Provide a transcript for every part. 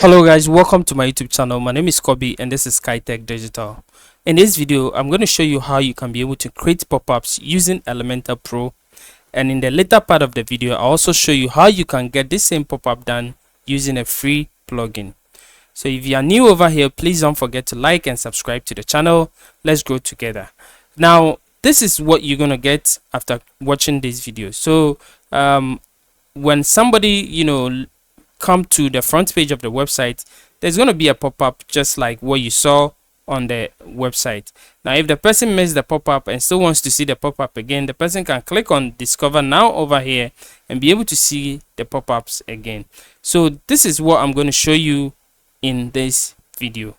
Hello guys, welcome to my YouTube channel. My name is Kobe and this is SkyTech Digital. In this video, I'm going to show you how you can be able to create pop-ups using Elementor Pro. And in the later part of the video, I'll also show you how you can get this same pop-up done using a free plugin. So if you are new over here, please don't forget to like and subscribe to the channel. Let's grow together. Now, this is what you're going to get after watching this video. So when somebody, come to the front page of the website, there's going to be a pop-up just like what you saw on the website. Now if the person missed the pop-up and still wants to see the pop-up again, the person can click on discover now over here and be able to see the pop-ups again. So this is what I'm going to show you in this video.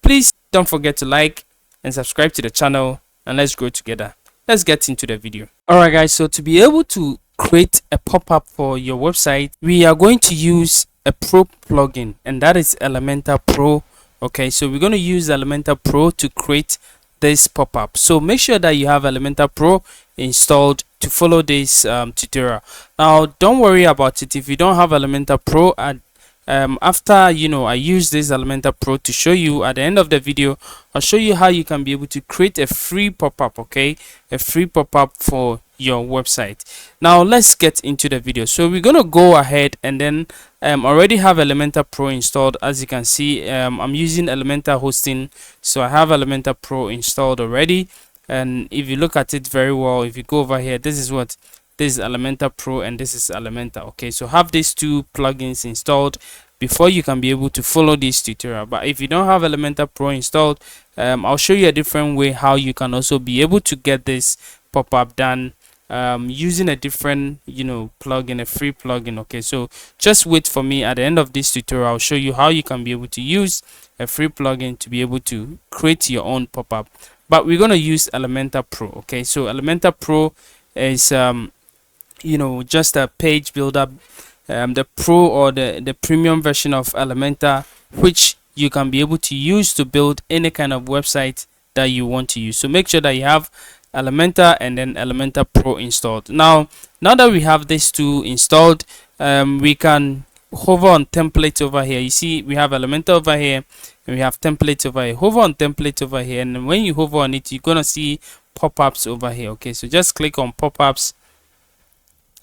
Please don't forget to like and subscribe to the channel and let's grow together. Let's get into the video. Alright guys, so to be able to create a pop-up for your website, we are going to use a pro plugin, and that is Elementor Pro. Okay, so we're going to use Elementor Pro to create this pop-up. So make sure that you have Elementor Pro installed to follow this tutorial. Now don't worry about it if you don't have Elementor Pro. After I use this Elementor Pro to show you at the end of the video, I'll show you how you can be able to create a free pop-up. Okay, a free pop-up for your website. Now let's get into the video. So we're gonna go ahead and then already have Elementor Pro installed. As you can see, I'm using Elementor hosting, so I have Elementor Pro installed already. And if you look at it very well, if you go over here, this is Elementor Pro and this is Elementor. Okay, so have these two plugins installed before you can be able to follow this tutorial. But if you don't have Elementor Pro installed, I'll show you a different way how you can also be able to get this pop-up done using a different plugin, a free plugin. Okay, so just wait for me. At the end of this tutorial, I'll show you how you can be able to use a free plugin to be able to create your own pop-up. But we're going to use Elementor Pro. Okay, so Elementor Pro is just a page builder, the pro or the premium version of Elementor, which you can be able to use to build any kind of website that you want to use. So make sure that you have Elementor and then Elementor Pro installed. Now that we have these two installed, we can hover on template over here. You see we have Elementor over here and we have template over here. Hover on template over here, and when you hover on it, you're gonna see pop-ups over here. Okay, so just click on pop-ups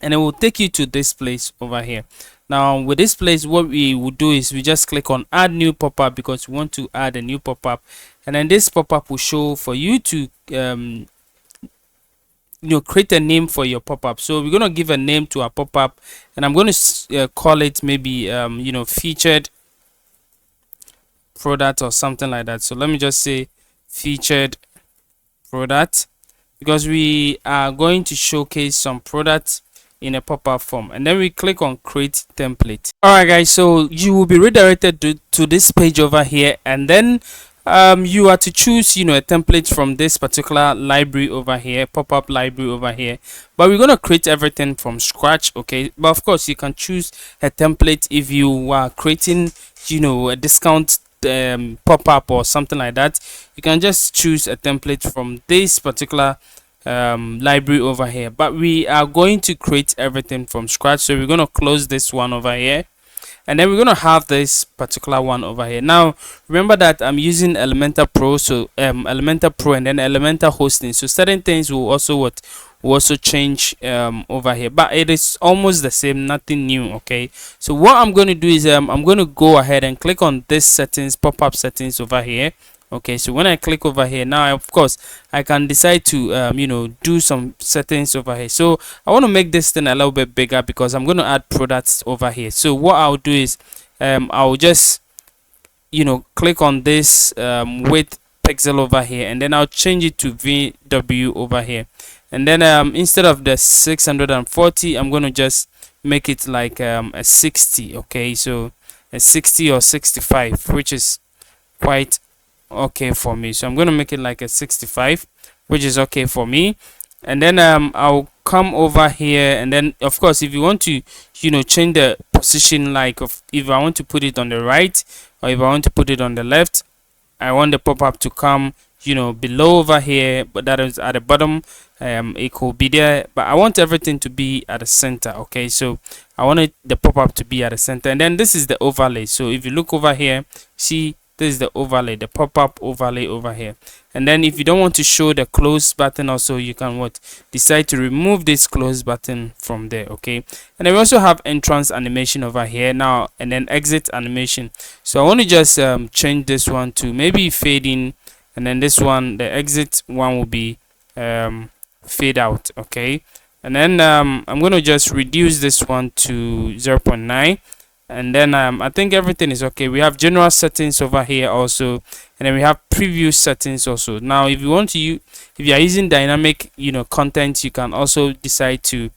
and it will take you to this place over here. Now with this place, what we will do is we just click on add new pop-up because we want to add a new pop-up, and then this pop-up will show for you to create a name for your pop-up. So we're going to give a name to our pop-up, and I'm going to call it maybe featured product or something like that. So let me just say featured product, because we are going to showcase some products in a pop-up form. And then we click on create template. Alright guys, so you will be redirected to this page over here, and then you are to choose a template from this particular library over here, pop-up library over here. But we're going to create everything from scratch. Okay, but of course you can choose a template if you are creating a discount pop-up or something like that. You can just choose a template from this particular library over here, but we are going to create everything from scratch. So we're going to close this one over here, and then we're going to have this particular one over here. Now remember that I'm using Elementor Pro, so Elementor Pro and then Elementor hosting, so certain things will also change over here, but it is almost the same, nothing new. Okay, so what I'm going to do is I'm going to go ahead and click on this settings, pop-up settings over here. Okay, so when I click over here, now of course I can decide to do some settings over here. So I want to make this thing a little bit bigger because I'm going to add products over here. So what I'll do is I'll just click on this width pixel over here, and then I'll change it to VW over here, and then instead of the 640, I'm going to just make it like a 60. Okay, so a 60 or 65, which is quite okay for me. So I'm going to make it like a 65, which is okay for me. And then I'll come over here, and then of course if you want to change the position, like if I want to put it on the right or if I want to put it on the left, I want the pop-up to come below over here, but that is at the bottom. It could be there, but I want everything to be at the center. Okay, so I wanted the pop-up to be at the center, and then this is the overlay. So if you look over here, see, this is the overlay, the pop-up overlay over here. And then if you don't want to show the close button also, you can decide to remove this close button from there. Okay, and then we also have entrance animation over here now, and then exit animation. So I want to just change this one to maybe fade in, and then this one, the exit one, will be fade out. Okay, and then I'm going to just reduce this one to 0.9, and then I think everything is okay. We have general settings over here also, and then we have preview settings also. Now if you want to if you are using dynamic content, you can also decide to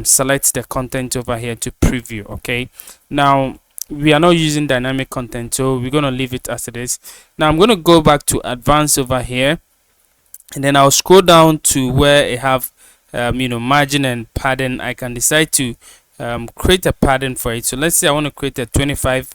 select the content over here to preview. Okay, now we are not using dynamic content, so we're going to leave it as it is. Now I'm going to go back to advanced over here, and then I'll scroll down to where I have margin and padding. I can decide to create a padding for it. So let's say I want to create a 25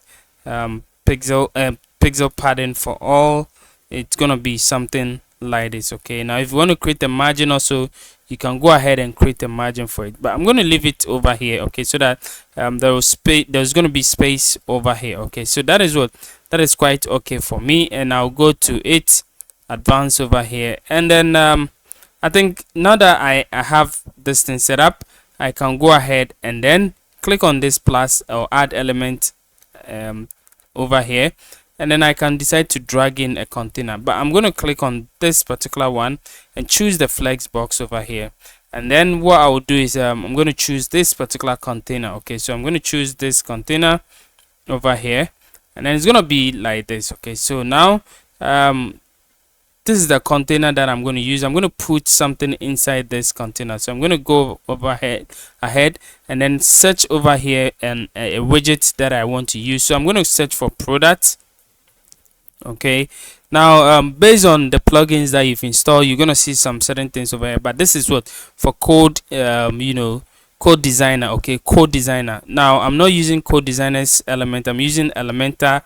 pixel padding for all. It's gonna be something like this. Okay, now if you want to create a margin also, you can go ahead and create a margin for it, but I'm going to leave it over here. Okay, so that there's going to be space over here. Okay, so that is quite okay for me, and I'll go to it, advanced over here, and then I think now that I have this thing set up, I can go ahead and then click on this plus or add element over here, and then I can decide to drag in a container. But I'm going to click on this particular one and choose the flex box over here, and then what I will do is I'm going to choose this particular container. Okay, so I'm going to choose this container over here, and then it's going to be like this. Okay, so now this is the container that I'm going to use. I'm going to put something inside this container. So I'm going to go ahead and then search over here and a widget that I want to use. So I'm going to search for product. Okay, now based on the plugins that you've installed, you're going to see some certain things over here, but this is what for code code designer. Okay, code designer. Now I'm not using code designer's element, I'm using Elementor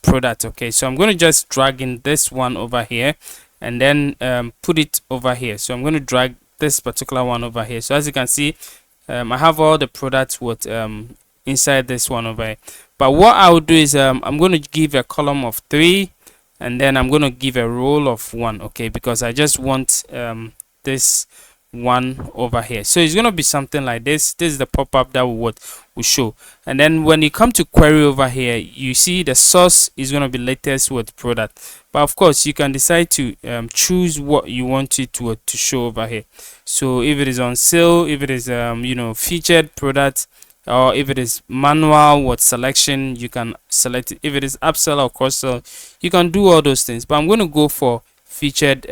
product. Okay, so I'm going to just drag in this one over here and then put it over here. So I'm going to drag this particular one over here. So as you can see, I have all the products with inside this one over here. But what I will do is I'm going to give a column of 3, and then I'm going to give a row of 1. Okay, because I just want this one over here. So it's going to be something like this. This is the pop-up that will show. And then when you come to query over here, you see the source is going to be latest with product, but of course you can decide to choose what you want it to show over here. So if it is on sale, if it is featured product, or if it is manual with selection, you can select it. If it is upsell or cross sell, you can do all those things, but I'm going to go for featured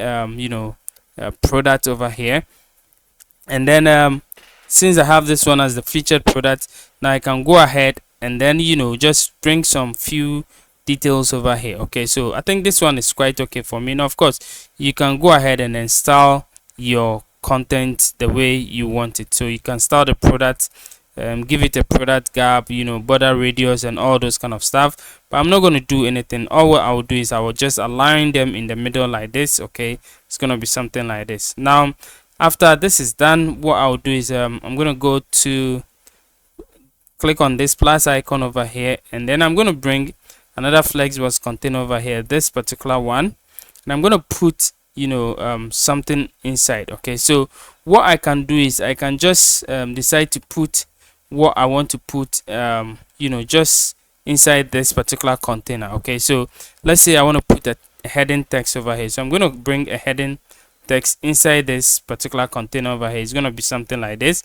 product over here. And then since I have this one as the featured product, now I can go ahead and then just bring some few details over here. Okay, so I think this one is quite okay for me. Now of course you can go ahead and then style your content the way you want it. So you can style the product, give it a product gap, border radius and all those kind of stuff, but I'm not going to do anything. All what I will do is I will just align them in the middle like this. Okay, it's going to be something like this. Now after this is done, what I'll do is I'm going to go to click on this plus icon over here, and then I'm going to bring another flexbox container over here, this particular one, and I'm going to put something inside. Okay, so what I can do is I can just decide to put what I want to put just inside this particular container. Okay, so let's say I want to put a heading text over here, so I'm going to bring a heading text inside this particular container over here. It's going to be something like this,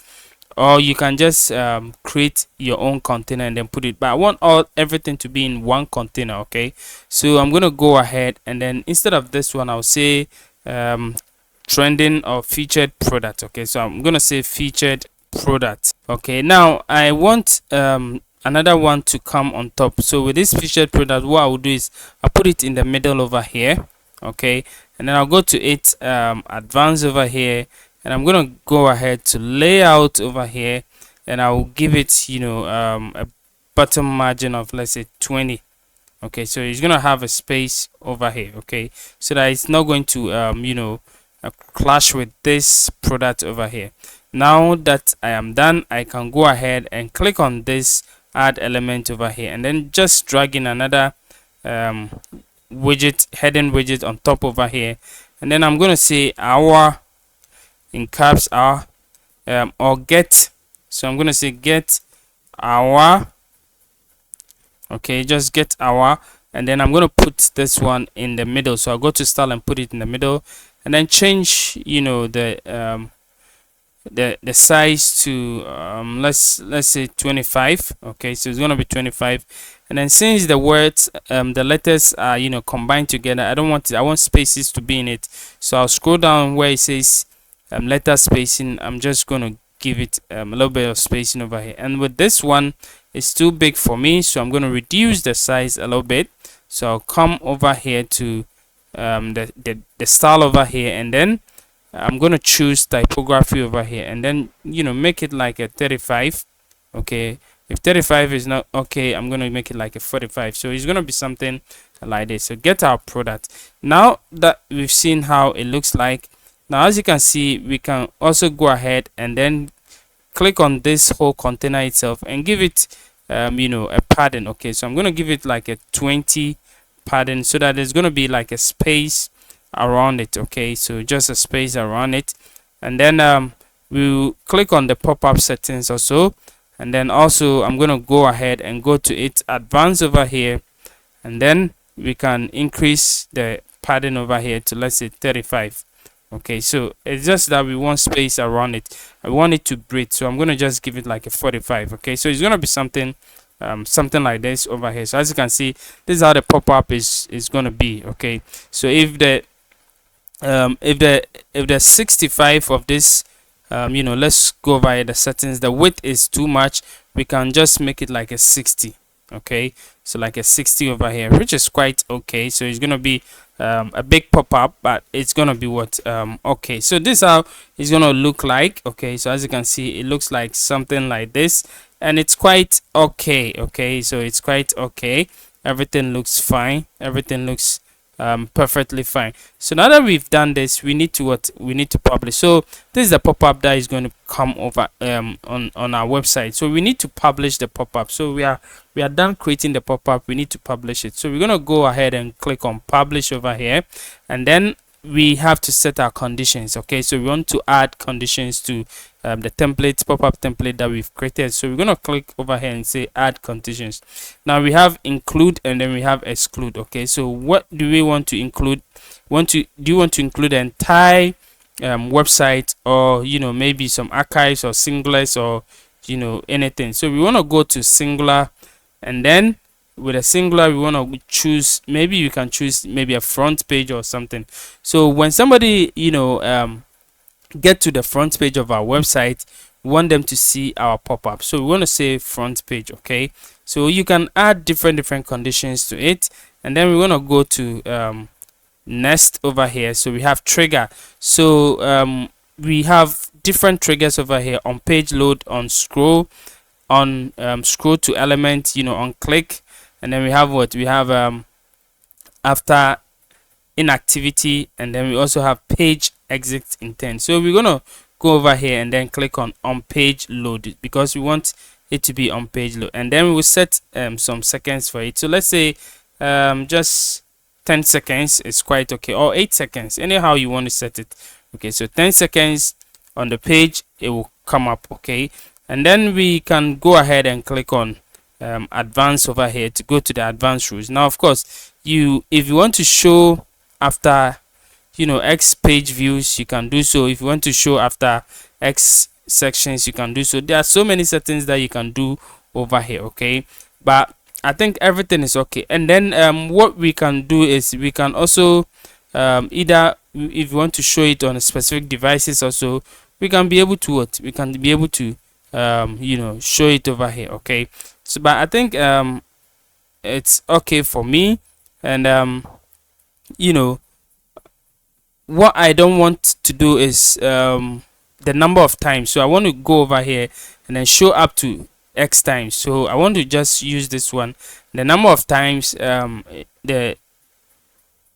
or you can just create your own container and then put it, but I want everything to be in one container. Okay, so I'm going to go ahead and then instead of this one I'll say trending or featured product. Okay, so I'm going to say featured product. Okay, now I want another one to come on top. So with this featured product, what I will do is I'll put it in the middle over here. Okay, and then I'll go to it advanced over here, and I'm going to go ahead to layout over here, and I'll give it a bottom margin of, let's say, 20. Okay, so it's gonna have a space over here. Okay, so that it's not going to clash with this product over here. Now that I am done, I can go ahead and click on this add element over here, and then just drag in another widget, heading widget on top over here, and then I'm gonna say our in caps our or get. So I'm gonna say get our. Okay, just get our, and then I'm going to put this one in the middle. So I'll go to style and put it in the middle, and then change the size to let's say 25. Okay, so it's going to be 25, and then since the words the letters are combined together, I don't want it, I want spaces to be in it. So I'll scroll down where it says letter spacing. I'm just going to give it a little bit of spacing over here, and with this one it's too big for me, so I'm going to reduce the size a little bit. So I'll come over here to the style over here, and then I'm going to choose typography over here, and then make it like a 35. Okay, if 35 is not okay, I'm going to make it like a 45. So it's going to be something like this. So get our product. Now that we've seen how it looks like, now as you can see, we can also go ahead and then click on this whole container itself and give it a padding. Okay, so I'm going to give it like a 20 padding, so that there's going to be like a space around it. Okay, so just a space around it, and then we'll click on the pop-up settings also, and then also I'm going to go ahead and go to it advanced over here, and then we can increase the padding over here to, let's say, 35. Okay, so it's just that we want space around it. I want it to breathe, so I'm going to just give it like a 45. Okay, so it's going to be something like this over here. So as you can see, this is how the pop-up is going to be. Okay, so if the 65 of this let's go via the settings, the width is too much, we can just make it like a 60. Okay, so like a 60 over here, which is quite okay. So it's gonna be a big pop-up, but it's gonna be what okay, so this is how it's gonna look like. Okay, so as you can see, it looks like something like this, and it's quite okay. Okay, so it's quite okay, everything looks fine, everything looks perfectly fine. So now that we've done this, we need to publish. So this is the pop-up that is going to come over on our website. So we need to publish the pop-up. So we are done creating the pop-up, we need to publish it. So we're going to go ahead and click on publish over here, and then we have to set our conditions. Okay, so we want to add conditions to the template, pop-up template that we've created. So we're going to click over here and say add conditions. Now we have include, and then we have exclude. Okay, so what do we want to include? Do you want to include the entire website, or maybe some archives or singlets, or anything? So we want to go to singular, and then with a singular we want to choose, maybe you can choose maybe a front page or something. So when somebody get to the front page of our website, we want them to see our pop-up, so we want to say front page. Okay, so you can add different conditions to it, and then we want to go to next over here. So we have trigger, so we have different triggers over here: on page load, on scroll, on scroll to element, on click, and then we have what we have after inactivity, and then we also have page exit intent. So we're gonna go over here and then click on page load, because we want it to be on page load, and then we will set some seconds for it. So let's say just 10 seconds is quite okay, or 8 seconds, anyhow you want to set it. Okay, so 10 seconds on the page, it will come up. Okay, and then we can go ahead and click on advanced over here to go to the advanced rules. Now of course, if you want to show after X page views, you can do so. If you want to show after X sections, you can do so. There are so many settings that you can do over here. Okay, but I think everything is okay. And then what we can do is we can also either, if you want to show it on specific devices also, we can be able to show it over here. Okay, so but I think it's okay for me. And what I don't want to do is the number of times. So I want to go over here and then show up to X times. So I want to just use this one. The number of times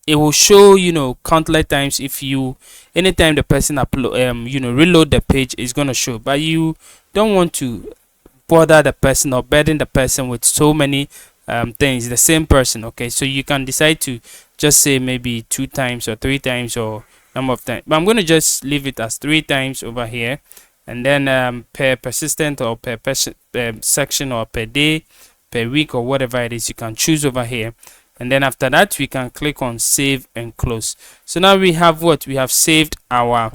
it will show, you know, countless times. If you anytime the person upload you know, reload the page, is going to show. But you don't want to bother the person or burden the person with so many things, the same person. Okay, so you can decide to just say maybe 2 times or 3 times or number of times, but I'm going to just leave it as 3 times over here. And then per persistent or per section or per day, per week, or whatever it is, you can choose over here. And then after that, we can click on save and close. So now we have what we have saved our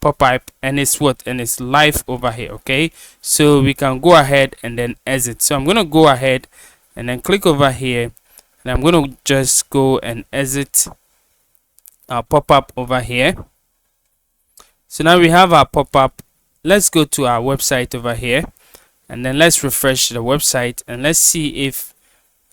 pop-up, and it's what, and it's live over here. Okay, so we can go ahead and then exit. So I'm going to go ahead and then click over here, and I'm going to just go and exit our pop-up over here. So now we have our pop-up. Let's go to our website over here, and then let's refresh the website, and let's see if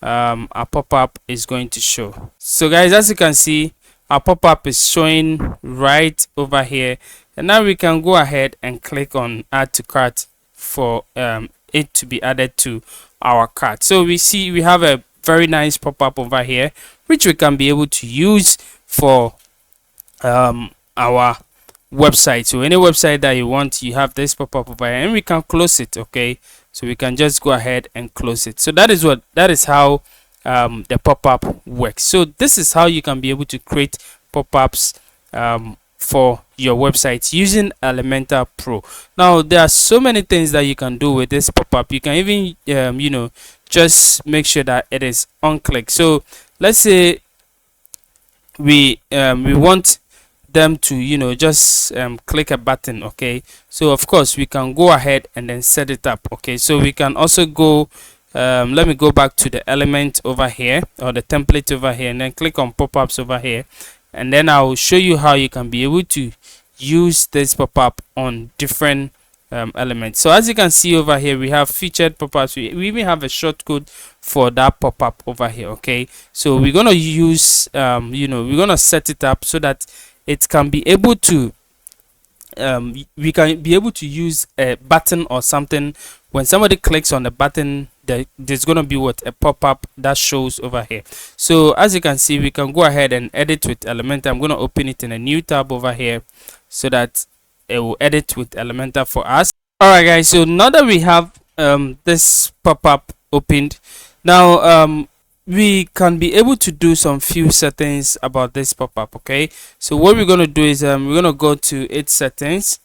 our pop-up is going to show. So guys, as you can see, our pop-up is showing right over here, and now we can go ahead and click on add to cart for it to be added to our cart. So we see we have a very nice pop-up over here, which we can be able to use for our website. So any website that you want, you have this pop-up over here, and we can close it. Okay, so we can just go ahead and close it. So that is how the pop-up works. So this is how you can be able to create pop-ups for your website using Elementor Pro. Now there are so many things that you can do with this pop-up. You can even you know, just make sure that it is on click. So let's say we want them to, you know, just click a button. Okay, so of course we can go ahead and then set it up. Okay, so we can also go let me go back to the element over here, or the template over here, and then click on pop-ups over here, and then I'll show you how you can be able to use this pop-up on different elements. So as you can see over here, we have featured pop-ups. We even have a shortcode for that pop-up over here. Okay, so we're gonna use you know, we're gonna set it up so that it can be able to we can be able to use a button or something. When somebody clicks on the button, there's going to be what, a pop-up that shows over here. So as you can see, we can go ahead and edit with Elementor. I'm going to open it in a new tab over here so that it will edit with Elementor for us. All right guys, so now that we have this pop-up opened, now we can be able to do some few settings about this pop-up. Okay, so what we're going to do is we're going to go to its settings,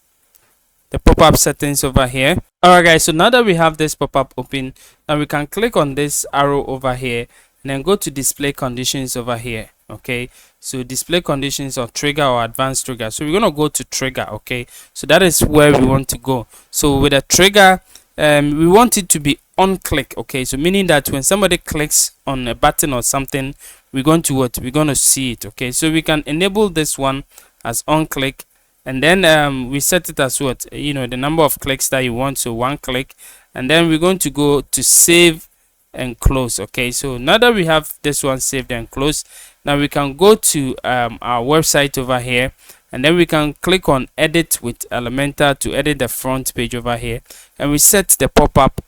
the pop-up settings over here. All right guys, so now that we have this pop-up open, now we can click on this arrow over here and then go to display conditions over here. Okay, so display conditions or trigger or advanced trigger. So we're going to go to trigger. Okay, so that is where we want to go. So with a trigger, we want it to be on click. Okay, so meaning that when somebody clicks on a button or something, we're going to what, we're going to see it. Okay, so we can enable this one as on click, and then we set it as what, you know, the number of clicks that you want, so 1 click, and then we're going to go to save and close. Okay, so now that we have this one saved and closed, now we can go to our website over here, and then we can click on edit with Elementor to edit the front page over here, and we set the pop-up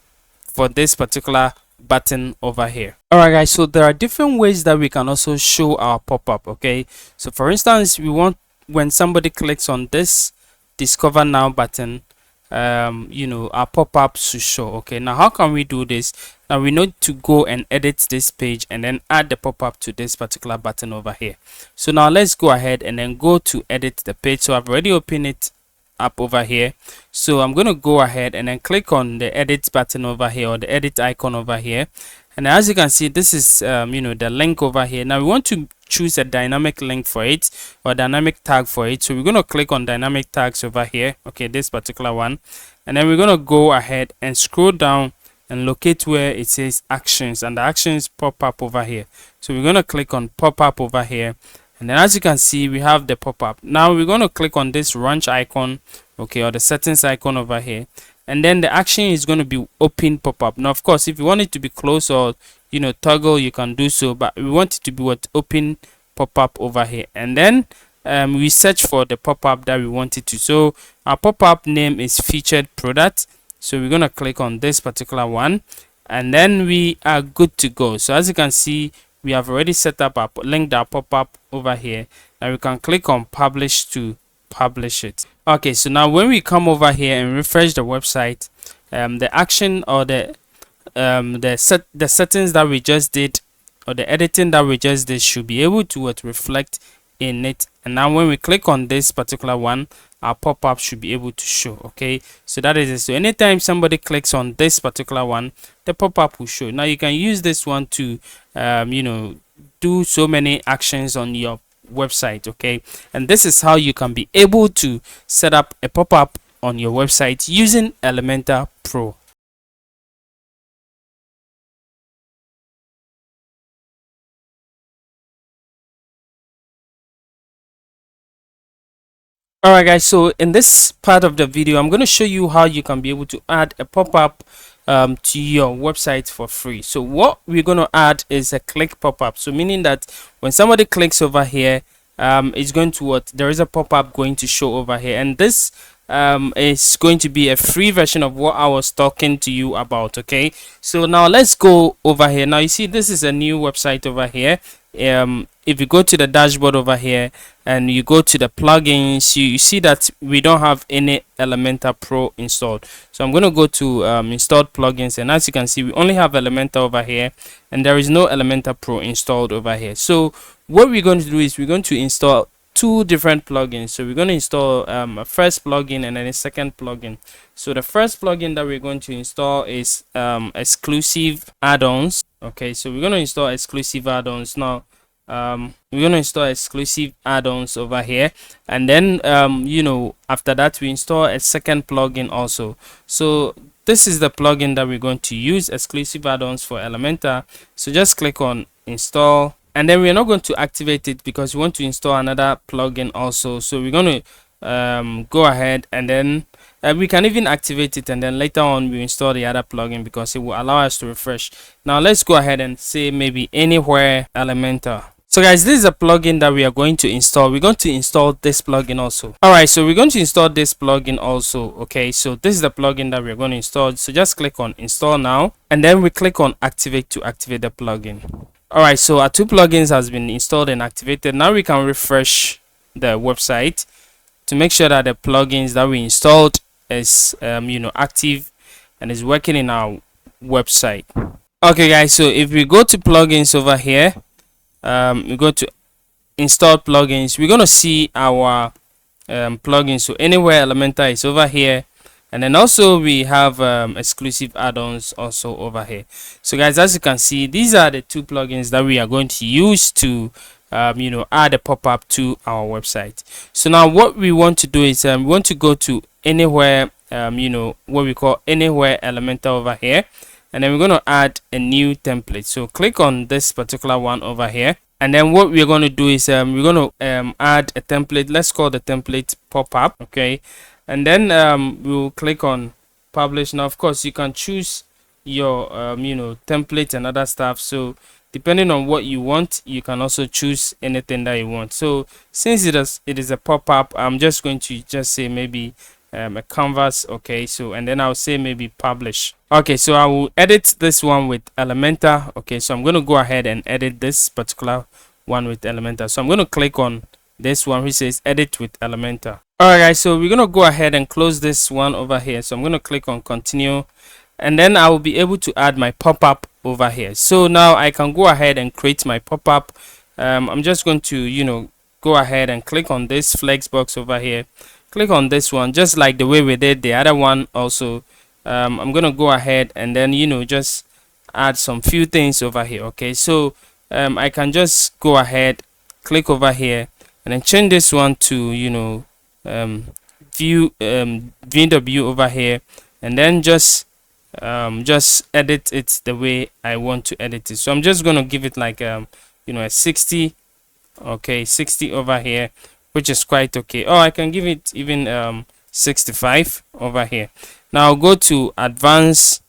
for this particular button over here. All right guys, so there are different ways that we can also show our pop-up. Okay, so for instance, we want when somebody clicks on this discover now button, you know, our pop-ups to show. Okay, now how can we do this? Now we need to go and edit this page and then add the pop-up to this particular button over here. So now let's go ahead and then go to edit the page. So I've already opened it up over here, so I'm going to go ahead and then click on the edit button over here, or the edit icon over here, and as you can see, this is you know, the link over here. Now we want to choose a dynamic link for it, or dynamic tag for it, so we're going to click on dynamic tags over here. Okay, this particular one, and then we're going to go ahead and scroll down and locate where it says actions, and the actions pop up over here. So we're going to click on pop up over here, and then as you can see, we have the pop-up. Now we're going to click on this launch icon, okay, or the settings icon over here, and then the action is going to be open pop-up. Now of course, if you want it to be closed or, you know, toggle, you can do so, but we want it to be what, open pop-up over here. And then we search for the pop-up that we want it to. So our pop-up name is featured product, So we're going to click on this particular one, and then we are good to go. So as you can see, we have already set up our linked our pop-up over here. Now we can click on publish to publish it. Okay, so now when we come over here and refresh the website, the action or the settings that we just did, or the editing that we just did, should be able to reflect in it. And now when we click on this particular one, our pop-up should be able to show. Okay, so that is it. So anytime somebody clicks on this particular one, the pop-up will show. Now you can use this one to do so many actions on your website. Okay, and this is how you can be able to set up a pop-up on your website using Elementor Pro. Alright guys, so in this part of the video, I'm going to show you how you can be able to add a pop-up to your website for free. So what we're going to add is a click pop-up. So meaning that when somebody clicks over here, it's going to there is a pop-up going to show over here, and this is going to be a free version of what I was talking to you about. Okay, so now let's go over here. Now you see this is a new website over here. If you go to the dashboard over here and you go to the plugins, you see that we don't have any Elementor Pro installed. So I'm going to go to installed plugins, and as you can see, we only have Elementor over here, and there is no Elementor Pro installed over here. So what we're going to do is we're going to install two different plugins. So we're going to install a first plugin and then a second plugin. So the first plugin that we're going to install is exclusive add-ons. Okay, so we're going to install exclusive add-ons. Now we're going to install exclusive add-ons over here, and then after that we install a second plugin also. So this is the plugin that we're going to use, exclusive add-ons for Elementor. So just click on install, and then we're not going to activate it because we want to install another plugin also. So we're going to go ahead, and then we can even activate it, and then later on we install the other plugin because it will allow us to refresh. Now let's go ahead and say maybe anywhere Elementor. So guys, this is a plugin that we are going to install. We're going to install this plugin also. All right, so we're going to install this plugin also. Okay, so this is the plugin that we're going to install. So just click on install now, and then we click on activate to activate the plugin. All right, so our two plugins has been installed and activated. Now we can refresh the website to make sure that the plugins that we installed is active and is working in our website. Okay guys, so if we go to plugins over here, we go to install plugins, we're going to see our plugins. So anywhere Elementor is over here, and then also we have exclusive add-ons also over here. So guys, as you can see, these are the two plugins that we are going to use to add a pop-up to our website. So now what we want to do is we want to go to anywhere, what we call anywhere Elementor over here, and then we're going to add a new template. So click on this particular one over here, and then what we're going to do is we're going to add a template. Let's call the template pop-up. Okay, and then we'll click on publish. Now of course you can choose your template and other stuff. So depending on what you want, you can also choose anything that you want. So since it is a pop-up, I'm just going to just say maybe a canvas. Okay, so and then I'll say maybe publish. Okay, so I will edit this one with Elementor. Okay, so I'm going to go ahead and edit this particular one with Elementor. So I'm going to click on this one which says edit with Elementor. All right guys, so we're going to go ahead and close this one over here. So I'm going to click on continue, and then I will be able to add my pop-up over here. So now I can go ahead and create my pop-up. I'm just going to go ahead and click on this flex box over here, click on this one just like the way we did the other one also. I'm gonna go ahead and then just add some few things over here. Okay, so I can just go ahead, click over here, and then change this one to view VW over here, and then just edit it the way I want to edit it. So I'm just gonna give it like a 60. Okay, 60 over here, which is quite okay. Oh, I can give it even 65 over here. Now I'll go to advanced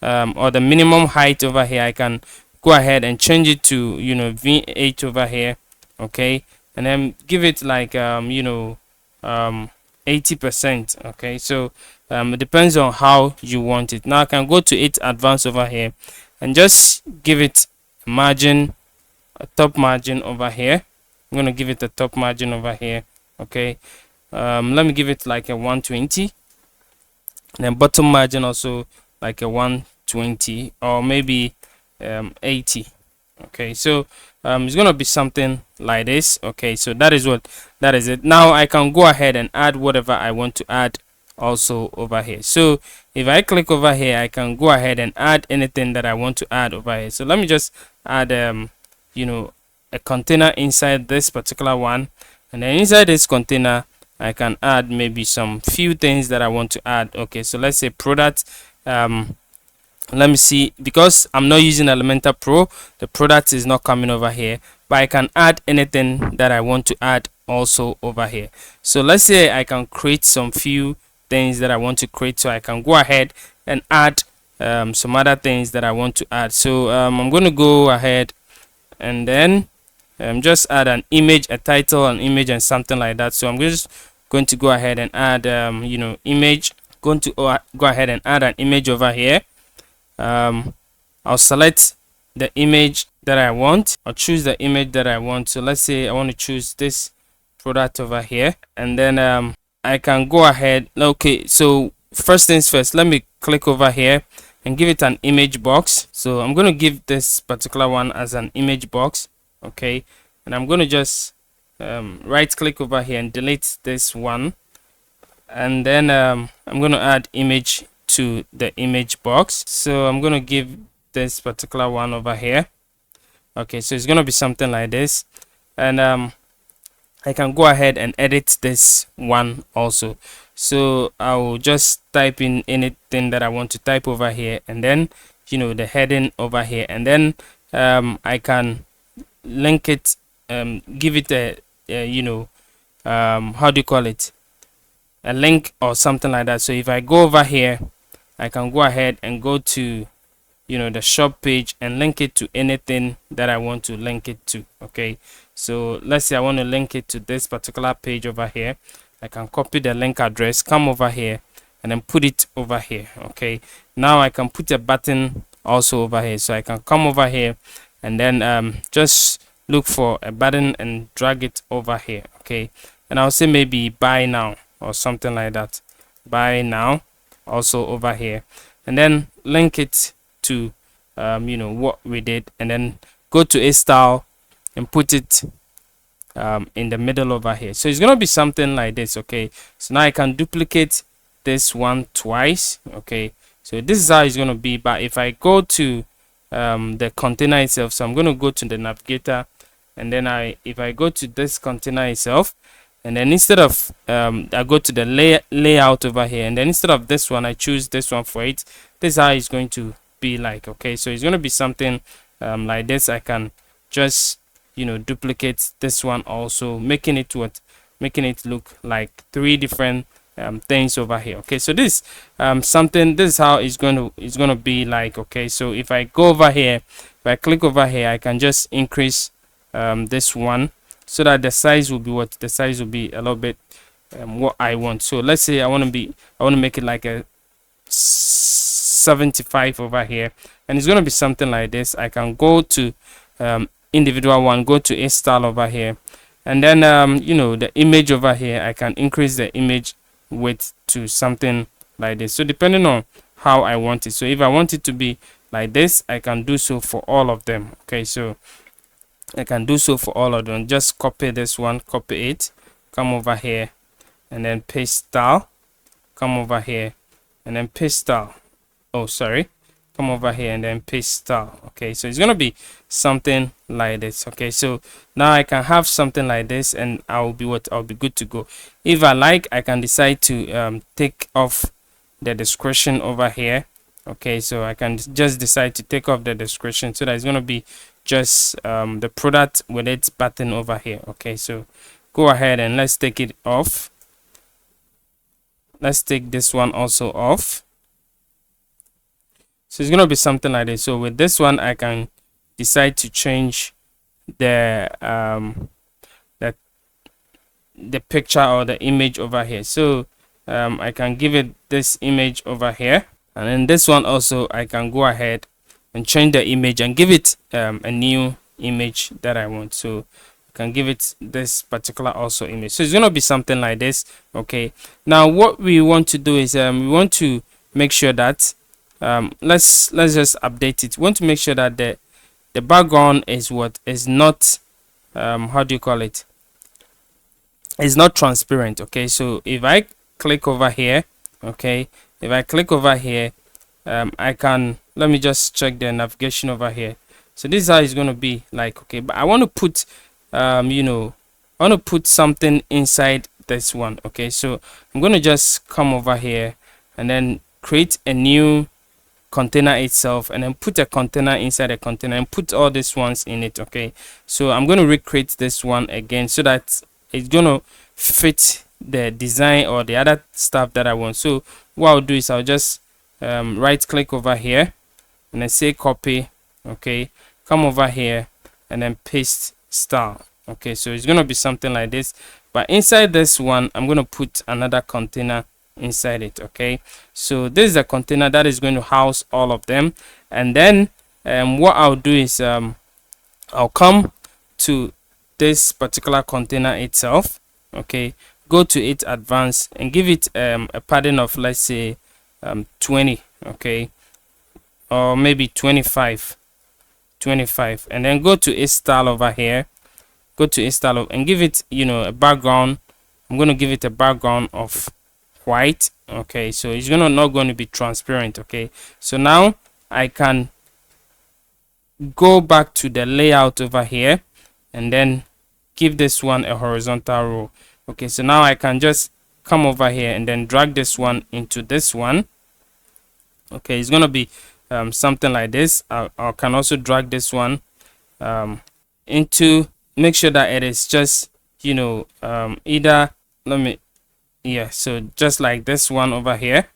or the minimum height over here. I can go ahead and change it to V8 over here. Okay, and then give it like 80%. Okay, so it depends on how you want it. Now I can go to it advanced over here and just give it a margin, a top margin over here. I'm going to give it a top margin over here. Okay, let me give it like a 120, and then bottom margin also like a 120, or maybe 80. Okay, so it's gonna be something like this. Okay, so that is it. Now I can go ahead and add whatever I want to add also over here. So if I click over here, I can go ahead and add anything that I want to add over here. So let me just add you know, a container inside this particular one, and then inside this container I can add maybe some few things that I want to add. Okay, so let's say product. Let me see, because I'm not using Elementor Pro, the product is not coming over here, but I can add anything that I want to add also over here. So let's say I can create some few things that I want to create, so I can go ahead and add some other things that I want to add. So I'm going to go ahead and then just add an image, a title, an image, and something like that. So I'm just going to go ahead and add you know, image. Going to go ahead and add an image over here. I'll select the image that I want. I'll choose the image that I want. So let's say I want to choose this product over here, and then I can go ahead. Okay, so first things first, let me click over here and give it an image box. So I'm going to give this particular one as an image box. Okay, and I'm going to just right click over here and delete this one, and then I'm going to add image to the image box. So I'm going to give this particular one over here. Okay, so it's going to be something like this, and I can go ahead and edit this one also. So I'll just type in anything that I want to type over here, and then, you know, the heading over here, and then I can link it, give it a you know, how do you call it, a link or something like that. So if I go over here, I can go ahead and go to, you know, the shop page and link it to anything that I want to link it to. Okay, so let's say I want to link it to this particular page over here. I can copy the link address, come over here, and then put it over here. Okay, now I can put a button also over here. So I can come over here and then just look for a button and drag it over here. Okay, and I'll say maybe buy now or something like that. Buy now also over here, and then link it to you know, what we did, and then go to a style and put it in the middle over here. So it's gonna be something like this. Okay, so now I can duplicate this one twice. Okay, so this is how it's gonna be. But if I go to the container itself, so I'm gonna go to the navigator, and then if I go to this container itself, and then instead of I go to the layout over here, and then instead of this one, I choose this one for it. This is how it's going to be like. Okay, so it's going to be something like this. I can just, you know, duplicate this one also, making it look like three different things over here. Okay, so this something, this is how it's going to be like. Okay, so if I go over here, if I click over here, I can just increase this one, so that the size will be the size will be a little bit what I want. So let's say I want to make it like a 75 over here, and it's going to be something like this. I can go to individual one, go to a style over here, and then you know, the image over here, I can increase the image width to something like this. So depending on how I want it. So if I want it to be like this, I can do so for all of them. Okay, so I can do so for all of them. Just copy this one, copy it, come over here, and then paste style, come over here, and then paste style. Oh, sorry, come over here and then paste style. Okay, so it's gonna be something like this. Okay, so now I can have something like this, and I'll be good to go. If I like, I can decide to take off the description over here. Okay, so I can just decide to take off the description, so that it's going to be just the product with its button over here. Okay, so go ahead and let's take it off. Let's take this one also off. So it's going to be something like this. So with this one, I can decide to change the the picture or the image over here. So I can give it this image over here, and then this one also I can go ahead and change the image and give it a new image that I want. So I can give it this particular also image. So it's going to be something like this. Okay, now what we want to do is we want to make sure that let's just update it. We want to make sure that the background is what is not how do you call it, it's not transparent. Okay, so if I click over here, okay, if I click over here, I can, let me just check the navigation over here. So this is how it's going to be like. Okay, but I want to put you know, I want to put something inside this one. Okay, so I'm going to just come over here and then create a new container itself, and then put a container inside a container and put all these ones in it. Okay, so I'm going to recreate this one again so that it's going to fit the design or the other stuff that I want. So what I'll do is I'll just right click over here and then say copy. Okay, come over here and then paste style. Okay, so it's going to be something like this, but inside this one I'm going to put another container inside it. Okay, so this is a container that is going to house all of them, and then what I'll do is I'll come to this particular container itself. Okay, go to it advanced and give it a padding of, let's say 20. Okay, or maybe 25, and then go to a style over here, go to a style and give it, you know, a background. I'm going to give it a background of white. Okay, so it's not going to be transparent. Okay, so now I can go back to the layout over here and then give this one a horizontal row. Okay, so now I can just come over here and then drag this one into this one. Okay, it's gonna be something like this. I can also drag this one into, make sure that it is just, you know, either, let me, yeah, so just like this one over here,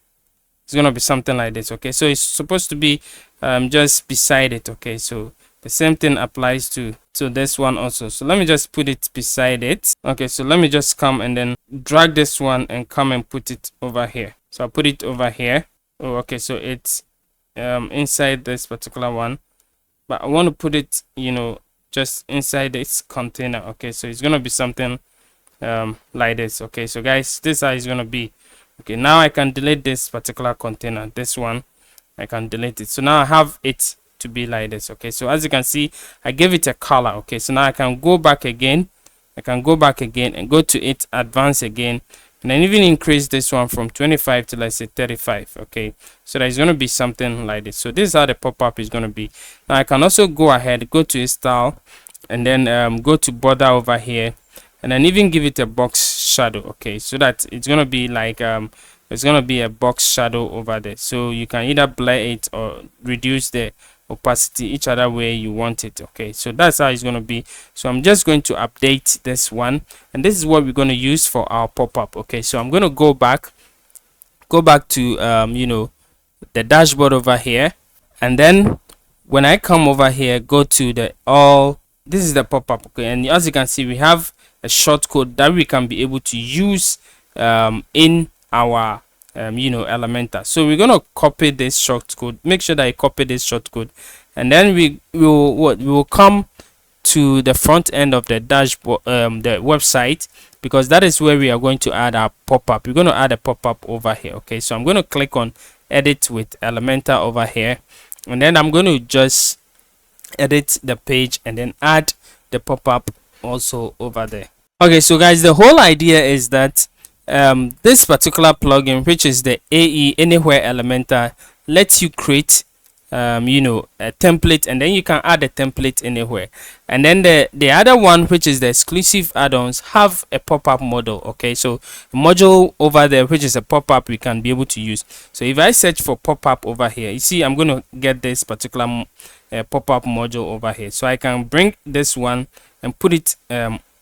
it's gonna be something like this. Okay, so it's supposed to be just beside it. Okay, so the same thing applies to this one also. So let me just put it beside it. Okay, so let me just come and then drag this one and come and put it over here. So I'll put it over here. Oh, okay, so it's inside this particular one, but I want to put it, you know, just inside this container. Okay, so it's gonna be something like this. Okay, so guys, this is how it's gonna be. Okay, now I can delete this particular container, this one I can delete it. So now I have it to be like this. Okay, so as you can see, I gave it a color. Okay, so now I can go back again, and go to it advanced again, and then even increase this one from 25 to, let's say, 35. Okay, so there's going to be something like this. So this is how the pop-up is going to be. Now I can also go ahead, go to style, and then go to border over here, and then even give it a box shadow. Okay, so that it's going to be like it's going to be a box shadow over there. So you can either blur it or reduce the opacity, each other way you want it. Okay, so that's how it's going to be. So I'm just going to update this one, and this is what we're going to use for our pop-up. Okay, so I'm going to go back to you know, the dashboard over here, and then when I come over here, go to the all, this is the pop-up. Okay, and as you can see, we have a shortcode that we can be able to use in our you know, Elementor. So we're gonna copy this shortcode. Make sure that you copy this shortcode, and then we will come to the front end of the dashboard, the website, because that is where we are going to add our pop-up. We're going to add a pop-up over here. Okay, so I'm going to click on edit with Elementor over here, and then I'm going to just edit the page and then add the pop-up also over there. Okay, so guys, the whole idea is that this particular plugin, which is the AE Anywhere Elementor, lets you create you know, a template, and then you can add a template anywhere. And then the other one, which is the exclusive add-ons, have a pop-up model. Okay, so a module over there, which is a pop-up, we can be able to use. So if I search for pop-up over here, you see I'm going to get this particular pop-up module over here. So I can bring this one and put it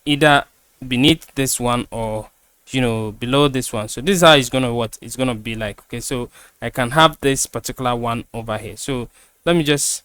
either beneath this one or, you know, below this one. So this is how it's gonna, what it's gonna be like. Okay, so I can have this particular one over here. So let me just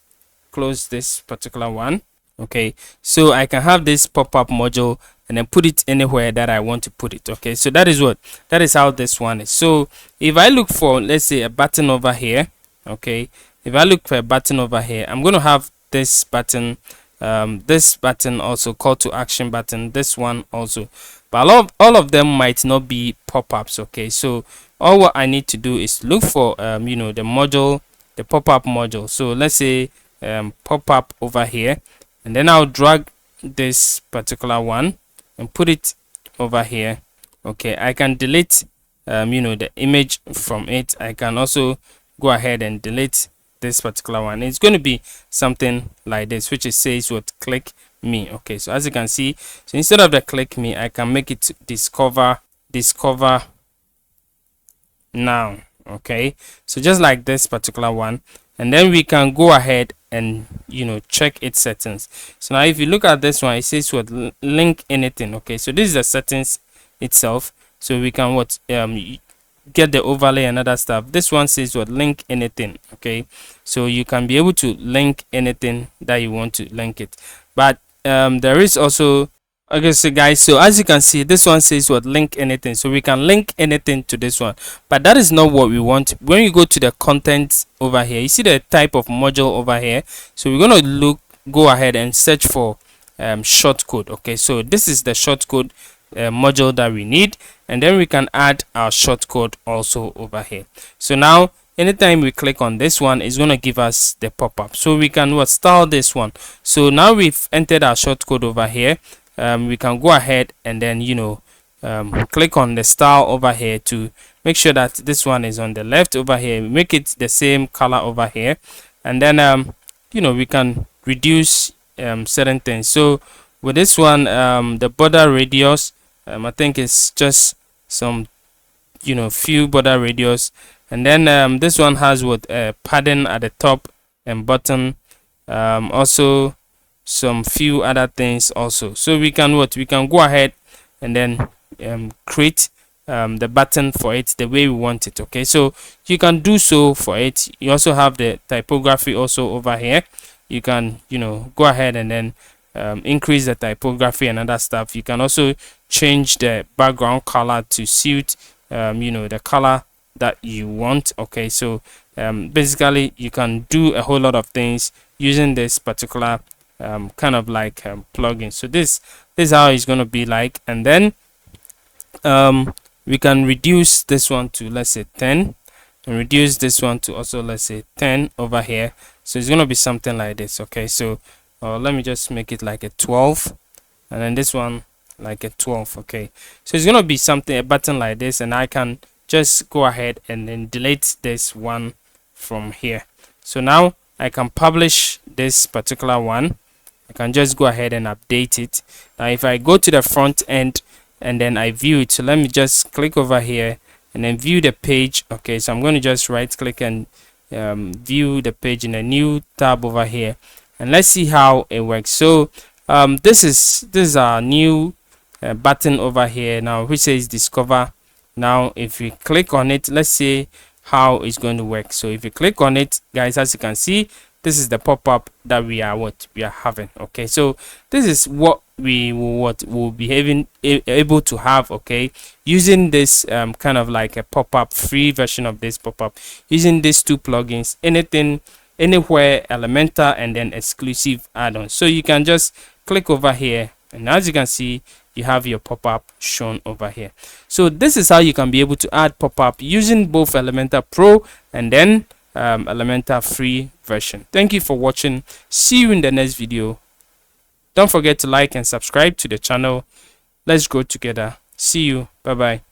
close this particular one. Okay, so I can have this pop-up module, and then put it anywhere that I want to put it. Okay, so that is how this one is. So if I look for, let's say, a button over here, okay, if I look for a button over here, I'm going to have this button also, call to action button, this one also, but all of them might not be pop-ups. Okay, so all what I need to do is look for you know, the module, the pop-up module. So let's say pop-up over here, and then I'll drag this particular one and put it over here. Okay, I can delete you know, the image from it. I can also go ahead and delete this particular one. It's going to be something like this, which it says what, click me. Okay, so as you can see, so instead of the click me, I can make it discover now. Okay, so just like this particular one, and then we can go ahead and, you know, check its settings. So now if you look at this one, it says what, link anything. Okay, so this is the settings itself, so we can what, get the overlay and other stuff. This one says what, link anything. Okay, so you can be able to link anything that you want to link it. But there is also, okay, so guys, so as you can see, this one says what, link anything, so we can link anything to this one, but that is not what we want. When you go to the content over here, you see the type of module over here, so we're going to go ahead and search for shortcode. Okay, so this is the shortcode module that we need, and then we can add our shortcode also over here. So now anytime we click on this one, it's going to give us the pop-up, so we can what, style this one. So now we've entered our shortcode over here. We can go ahead and then, you know, click on the style over here to make sure that this one is on the left over here, make it the same color over here, and then you know, we can reduce certain things. So with this one, the border radius, I think it's just some, you know, few border radius, and then this one has what, padding at the top and bottom, also some few other things also. So we can what, we can go ahead and then create the button for it the way we want it. Okay, so you can do so for it. You also have the typography also over here. You can, you know, go ahead and then increase the typography and other stuff. You can also change the background color to suit you know, the color that you want. Okay, so basically you can do a whole lot of things using this particular kind of like plugin. So this is how it's going to be like, and then we can reduce this one to, let's say, 10, and reduce this one to also, let's say, 10 over here. So it's going to be something like this. Okay, so let me just make it like a 12, and then this one like a 12. Okay, so it's going to be something, a button like this, and I can just go ahead and then delete this one from here. So now I can publish this particular one. I can just go ahead and update it. Now if I go to the front end and then I view it, so let me just click over here and then view the page. Okay, so I'm going to just right click and view the page in a new tab over here, and let's see how it works. So this is our new button over here now, which says discover. Now if we click on it, let's see how it's going to work. So if you click on it, guys, as you can see, this is the pop-up that we are having. Okay, so this is what we will be able to have, okay, using this kind of like a pop-up free version of this pop-up, using these two plugins, anything, anywhere, Elementor, and then exclusive add-ons. So you can just click over here, and as you can see, you have your pop-up shown over here. So this is how you can be able to add pop-up using both Elementor Pro and then Elementor free version. Thank you for watching. See you in the next video. Don't forget to like and subscribe to the channel. Let's grow together. See you. Bye bye.